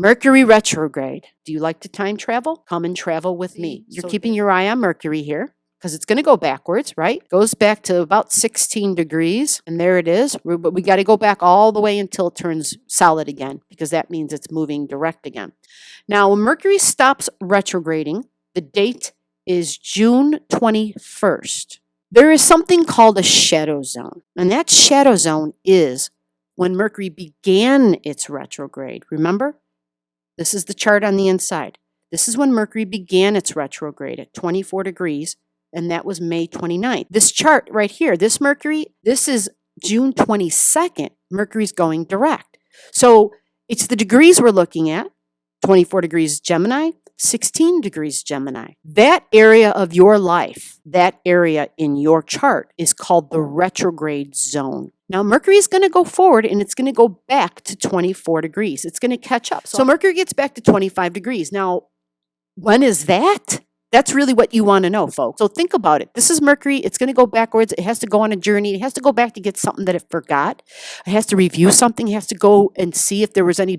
Mercury retrograde. Do you like to time travel? Come and travel with me. You're keeping your eye on Mercury here because it's going to go backwards, right? Goes back to about 16 degrees, and there it is. But we got to go back all the way until it turns solid again, because that means it's moving direct again. Now, when Mercury stops retrograding, the date is June 21st. There is something called a shadow zone, and that shadow zone is when Mercury began its retrograde. Remember? This is the chart on the inside. This is when Mercury began its retrograde at 24 degrees, and that was May 29th. This chart right here, this Mercury, this is June 22nd. Mercury's going direct. So it's the degrees we're looking at, 24 degrees Gemini, 16 degrees Gemini. That area of your life, that area in your chart is called the retrograde zone. Now, Mercury is going to go forward and it's going to go back to 24 degrees. It's going to catch up. So Mercury gets back to 25 degrees. Now, when is that? That's really what you want to know, folks. So think about it. This is Mercury. It's going to go backwards. It has to go on a journey. It has to go back to get something that it forgot. It has to review something. It has to go and see if there was any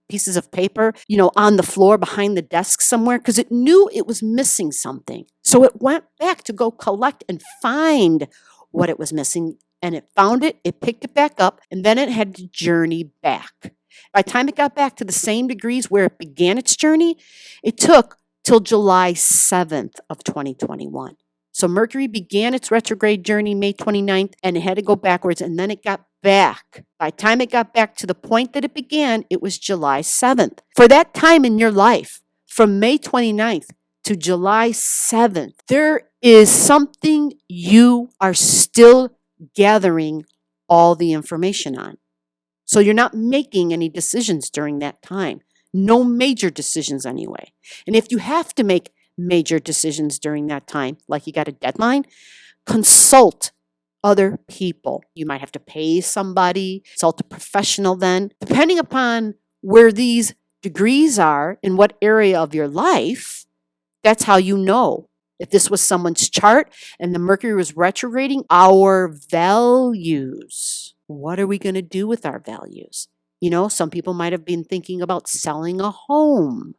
pieces of paper, on the floor behind the desk somewhere, because it knew it was missing something. So it went back to go collect and find what it was missing. And it found it, it picked it back up, and then it had to journey back. By the time it got back to the same degrees where it began its journey, it took till July 7th of 2021. So Mercury began its retrograde journey May 29th, and it had to go backwards, and then it got back. By the time it got back to the point that it began, it was July 7th. For that time in your life, from May 29th to July 7th, there is something you are still gathering all the information on. So you're not making any decisions during that time. No major decisions anyway. And if you have to make major decisions during that time, like you got a deadline, consult other people. You might have to pay somebody, consult a professional then. Depending upon where these degrees are in what area of your life, that's how you know. If this was someone's chart and the Mercury was retrograding, our values. What are we going to do with our values? Some people might have been thinking about selling a home.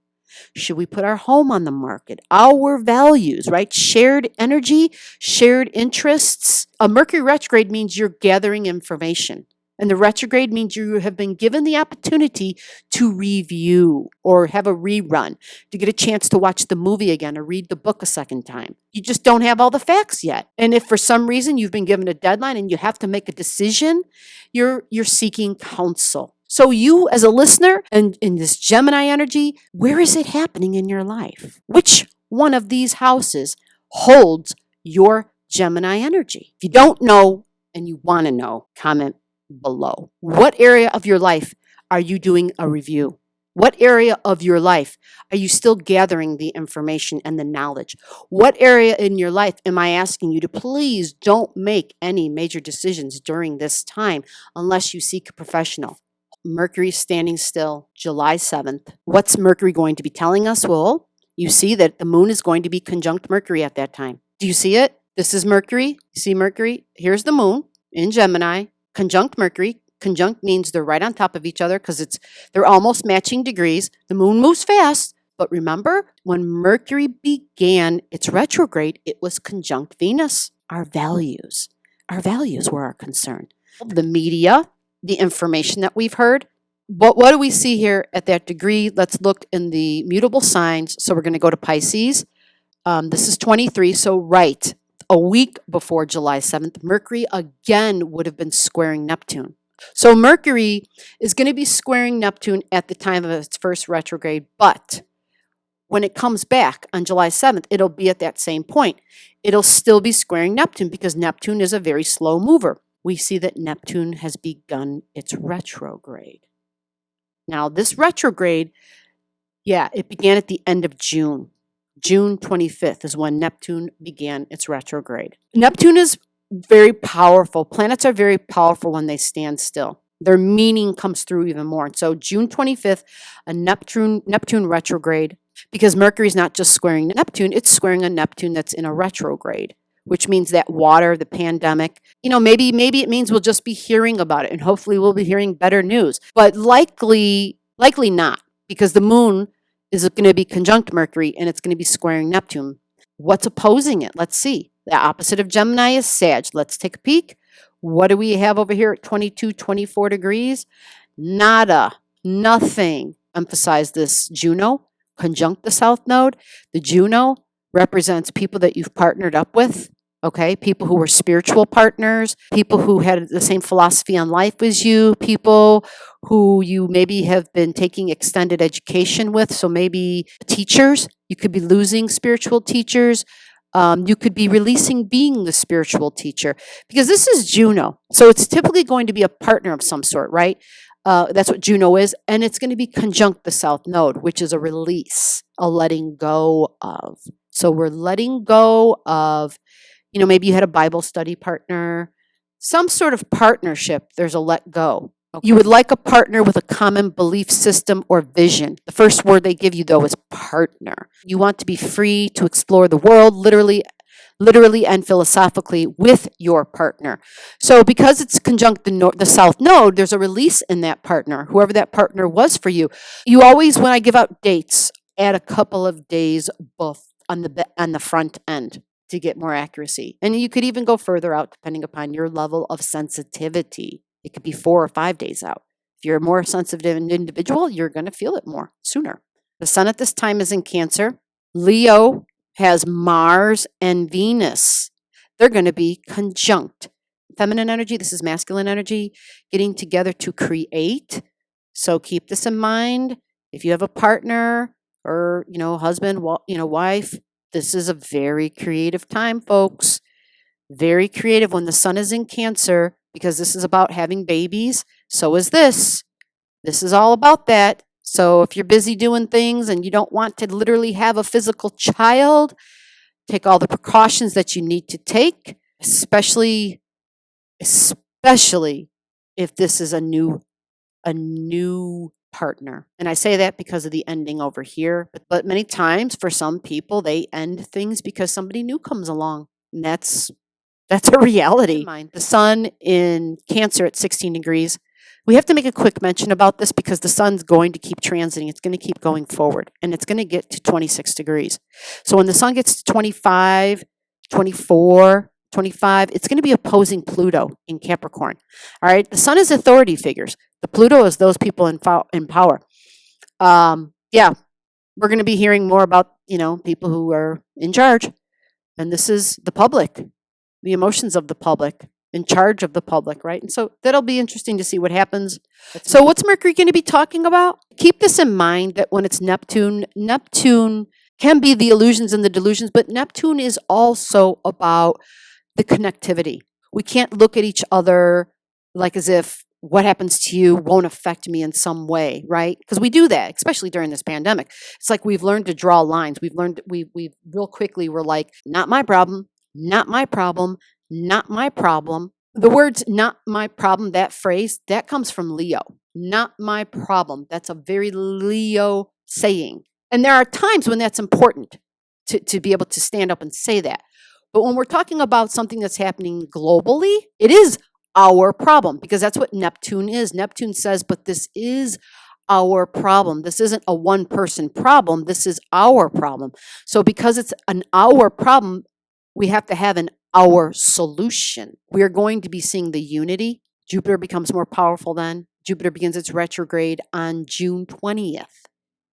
Should we put our home on the market? Our values, right? Shared energy, shared interests. A Mercury retrograde means you're gathering information. And the retrograde means you have been given the opportunity to review or have a rerun, to get a chance to watch the movie again or read the book a second time. You just don't have all the facts yet. And if for some reason you've been given a deadline and you have to make a decision, you're seeking counsel. So you as a listener and in this Gemini energy, where is it happening in your life? Which one of these houses holds your Gemini energy? If you don't know and you want to know, comment below. What area of your life are you doing a review? What area of your life are you still gathering the information and the knowledge? What area in your life am I asking you to please don't make any major decisions during this time unless you seek a professional? Mercury standing still, July 7th. What's Mercury going to be telling us? Well, you see that the moon is going to be conjunct Mercury at that time. Do you see it? This is Mercury. You see Mercury? Here's the moon in Gemini. Conjunct Mercury. Conjunct means they're right on top of each other because they're almost matching degrees. The moon moves fast, but remember when Mercury began its retrograde, it was conjunct Venus. Our values were our concern. The media, the information that we've heard. But what do we see here at that degree? Let's look in the mutable signs. So we're going to go to Pisces. This is 23, so right. A week before July 7th, Mercury again would have been squaring Neptune. So Mercury is going to be squaring Neptune at the time of its first retrograde, but when it comes back on July 7th, it'll be at that same point. It'll still be squaring Neptune because Neptune is a very slow mover. We see that Neptune has begun its retrograde. Now, this retrograde, it began at the end of June. June 25th is when Neptune began its retrograde. Neptune is very powerful. Planets are very powerful when they stand still. Their meaning comes through even more. And so June 25th, a Neptune retrograde, because Mercury is not just squaring Neptune, it's squaring a Neptune that's in a retrograde, which means that water, the pandemic, maybe it means we'll just be hearing about it and hopefully we'll be hearing better news, but likely not. because the moon is going to be conjunct Mercury and it's going to be squaring Neptune. What's opposing it? Let's see. The opposite of Gemini is Sag. Let's take a peek. What do we have over here at 22, 24 degrees? Nada. Nothing. Emphasize this. Juno, conjunct the South Node. The Juno represents people that you've partnered up with. Okay, people who were spiritual partners, people who had the same philosophy on life as you, people who you maybe have been taking extended education with. So maybe teachers, you could be losing spiritual teachers. You could be releasing being the spiritual teacher because this is Juno. So it's typically going to be a partner of some sort, right? That's what Juno is. And it's going to be conjunct the South Node, which is a release, a letting go of. So we're letting go of, maybe you had a Bible study partner, some sort of partnership. There's a let go. Okay. You would like a partner with a common belief system or vision. The first word they give you, though, is partner. You want to be free to explore the world, literally and philosophically, with your partner. So because it's conjunct the South Node, there's a release in that partner, whoever that partner was for you. You always, when I give out dates, add a couple of days on the front end to get more accuracy. And you could even go further out depending upon your level of sensitivity. It could be 4 or 5 days out. If you're a more sensitive individual, you're going to feel it more sooner. The sun at this time is in Cancer. Leo has Mars and Venus. They're going to be conjunct. Feminine energy, this is masculine energy, getting together to create. So keep this in mind. If you have a partner or, husband, wife, this is a very creative time, folks. Very creative when the sun is in Cancer, because this is about having babies. So is this. This is all about that. So if you're busy doing things and you don't want to literally have a physical child, take all the precautions that you need to take, especially if this is a new partner. And I say that because of the ending over here. But many times for some people, they end things because somebody new comes along. And that's a reality. The sun in Cancer at 16 degrees. We have to make a quick mention about this because the sun's going to keep transiting. It's going to keep going forward, and it's going to get to 26 degrees. So when the sun gets to 25, 24, 25, it's going to be opposing Pluto in Capricorn. All right. The sun is authority figures. The Pluto is those people in power. We're going to be hearing more about, people who are in charge. And this is the public, the emotions of the public, in charge of the public, right? And so that'll be interesting to see what happens. So what's Mercury going to be talking about? Keep this in mind that when it's Neptune can be the illusions and the delusions, but Neptune is also about the connectivity. We can't look at each other like as if what happens to you won't affect me in some way, right? Because we do that, especially during this pandemic. It's like we've learned to draw lines. We've real quickly, we're like, not my problem, not my problem, not my problem. The words not my problem, that phrase, that comes from Leo. Not my problem. That's a very Leo saying. And there are times when that's important to be able to stand up and say that. But when we're talking about something that's happening globally, it is our problem because that's what Neptune is. Neptune says, but this is our problem. This isn't a one-person problem. This is our problem. So because it's an our problem, we have to have an our solution. We are going to be seeing the unity. Jupiter becomes more powerful then. Jupiter begins its retrograde on June 20th.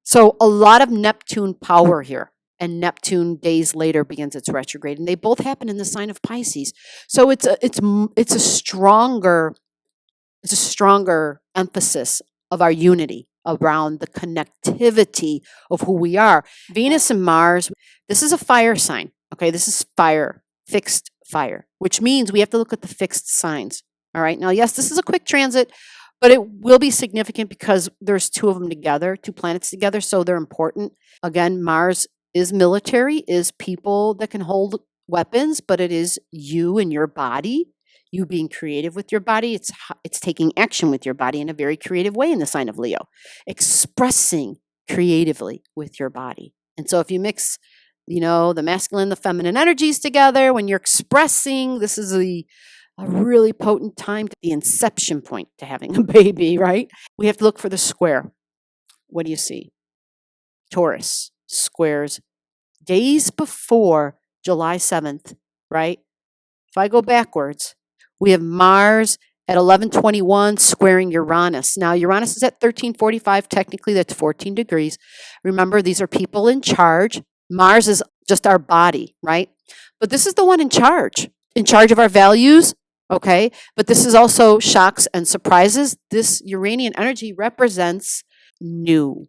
So a lot of Neptune power here. And Neptune days later begins its retrograde. And they both happen in the sign of Pisces. So it's a stronger emphasis of our unity around the connectivity of who we are. Venus and Mars, this is a fire sign. Okay, this is fire. Fixed fire, which means we have to look at the fixed signs. All right. Now, yes, this is a quick transit, but it will be significant because there's two of them together, two planets together. So they're important. Again, Mars is military, is people that can hold weapons, but it is you and your body, you being creative with your body. It's taking action with your body in a very creative way in the sign of Leo, expressing creatively with your body. And so if you mix the masculine, the feminine energies together, when you're expressing, this is a really potent time, the inception point to having a baby, right? We have to look for the square. What do you see? Taurus squares days before July 7th, right? If I go backwards, we have Mars at 11:21 squaring Uranus. Now, Uranus is at 13:45. Technically, that's 14 degrees. Remember, these are people in charge. Mars is just our body, right? But this is the one in charge of our values, okay? But this is also shocks and surprises. This Uranian energy represents new.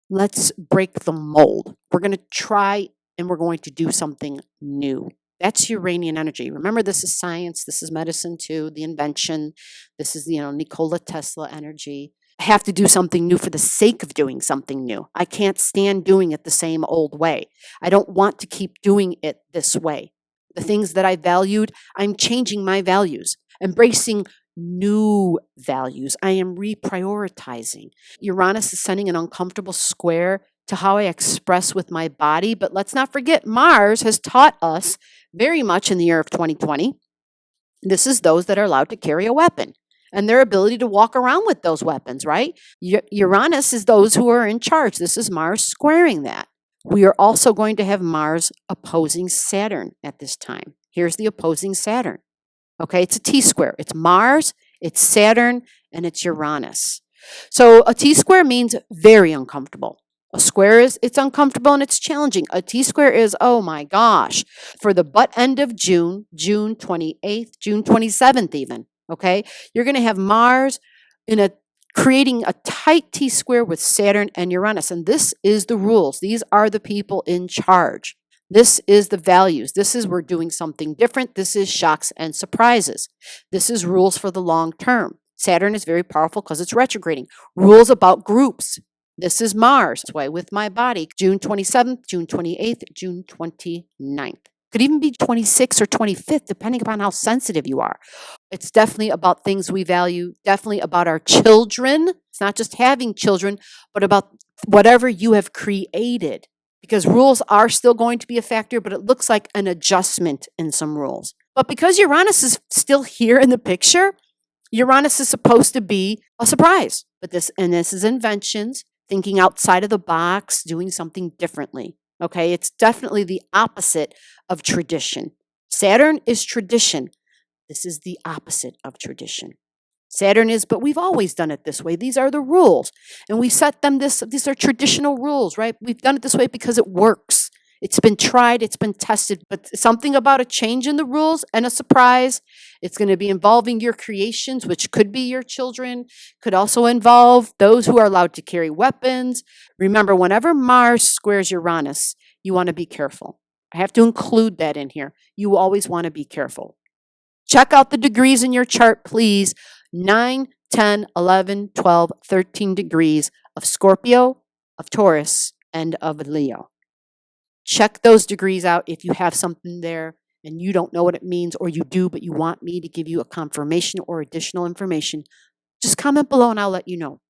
Let's break the mold. We're going to try and we're going to do something new. That's Uranian energy. Remember, this is science. This is medicine too, the invention. This is, Nikola Tesla energy. I have to do something new for the sake of doing something new. I can't stand doing it the same old way. I don't want to keep doing it this way. The things that I valued, I'm changing my values, embracing new values. I am reprioritizing. Uranus is sending an uncomfortable square to how I express with my body. But let's not forget, Mars has taught us very much in the year of 2020. This is those that are allowed to carry a weapon and their ability to walk around with those weapons, right? Uranus is those who are in charge. This is Mars squaring that. We are also going to have Mars opposing Saturn at this time. Here's the opposing Saturn. Okay, it's a T-square. It's Mars, it's Saturn, and it's Uranus. So a T-square means very uncomfortable. A square is, it's uncomfortable and it's challenging. A T-square is, oh my gosh, for the butt end of June, June 28th, June 27th even, okay? You're going to have Mars creating a tight T-square with Saturn and Uranus. And this is the rules. These are the people in charge. This is the values. This is we're doing something different. This is shocks and surprises. This is rules for the long term. Saturn is very powerful because it's retrograding. Rules about groups. This is Mars. That's why with my body, June 27th, June 28th, June 29th. Could even be 26th or 25th, depending upon how sensitive you are. It's definitely about things we value, definitely about our children. It's not just having children, but about whatever you have created. Because rules are still going to be a factor, but it looks like an adjustment in some rules. But because Uranus is still here in the picture, Uranus is supposed to be a surprise. But this is inventions, thinking outside of the box, doing something differently. Okay, it's definitely the opposite of tradition. Saturn is tradition. This is the opposite of tradition. Saturn is, but we've always done it this way. These are the rules. And we set them these are traditional rules, right? We've done it this way because it works. It's been tried, it's been tested, but something about a change in the rules and a surprise. It's going to be involving your creations, which could be your children, could also involve those who are allowed to carry weapons. Remember, whenever Mars squares Uranus, you want to be careful. I have to include that in here. You always want to be careful. Check out the degrees in your chart, please. 9, 10, 11, 12, 13 degrees of Scorpio, of Taurus, and of Leo. Check those degrees out if you have something there and you don't know what it means, or you do, but you want me to give you a confirmation or additional information. Just comment below and I'll let you know.